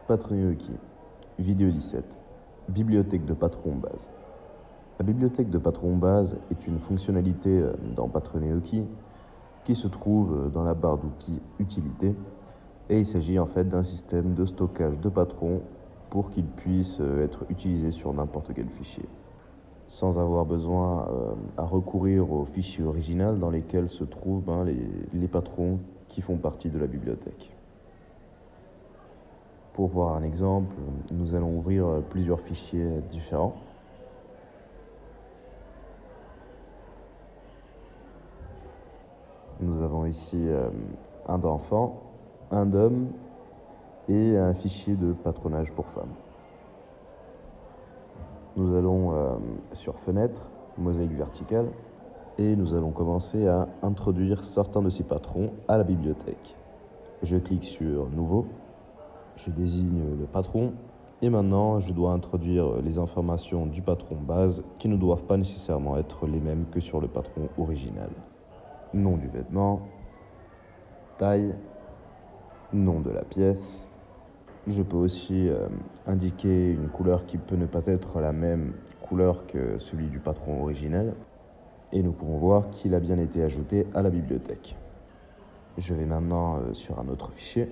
Patron.io, vidéo 17, bibliothèque de patron base. La bibliothèque de patron base est une fonctionnalité dans Patron.io qui se trouve dans la barre d'outils Utilité, et il s'agit en fait d'un système de stockage de patrons pour qu'il puisse être utilisé sur n'importe quel fichier, sans avoir besoin à recourir au fichier original dans lesquels se trouvent les patrons qui font partie de la bibliothèque. Pour voir un exemple, nous allons ouvrir plusieurs fichiers différents. Nous avons ici un d'enfant, un d'homme et un fichier de patronage pour femmes. Nous allons sur Fenêtre, mosaïque verticale, et nous allons commencer à introduire certains de ces patrons à la bibliothèque. Je clique sur Nouveau, je désigne le patron, et maintenant je dois introduire les informations du patron base qui ne doivent pas nécessairement être les mêmes que sur le patron original. Nom du vêtement, taille, nom de la pièce. Je peux aussi indiquer une couleur qui peut ne pas être la même couleur que celui du patron original. Et nous pouvons voir qu'il a bien été ajouté à la bibliothèque. Je vais maintenant sur un autre fichier.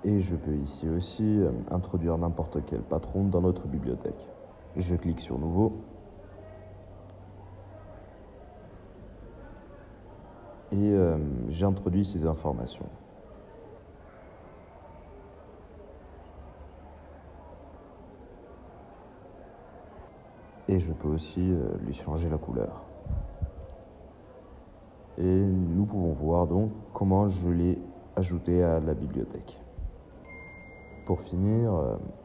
Et je peux ici aussi introduire n'importe quel patron dans notre bibliothèque. Je clique sur Nouveau. Et j'introduis ces informations. Et je peux aussi lui changer la couleur. Et nous pouvons voir donc comment je l'ai ajouté à la bibliothèque. Pour finir,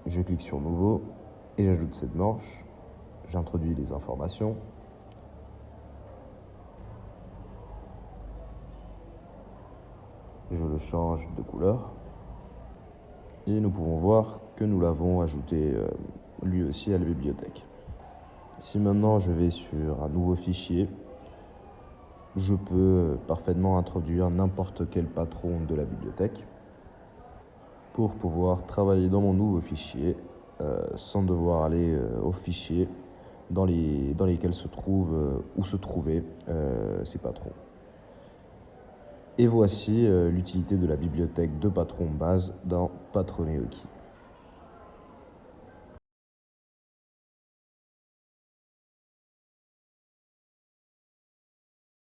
je clique sur Nouveau et j'ajoute cette manche. J'introduis les informations. Je le change de couleur. Et nous pouvons voir que nous l'avons ajouté lui aussi à la bibliothèque. Si maintenant je vais sur un nouveau fichier, je peux parfaitement introduire n'importe quel patron de la bibliothèque pour pouvoir travailler dans mon nouveau fichier sans devoir aller au fichier dans lesquels se trouvent ou se trouvaient ces patrons. Et voici l'utilité de la bibliothèque de patron base dans Patron.io.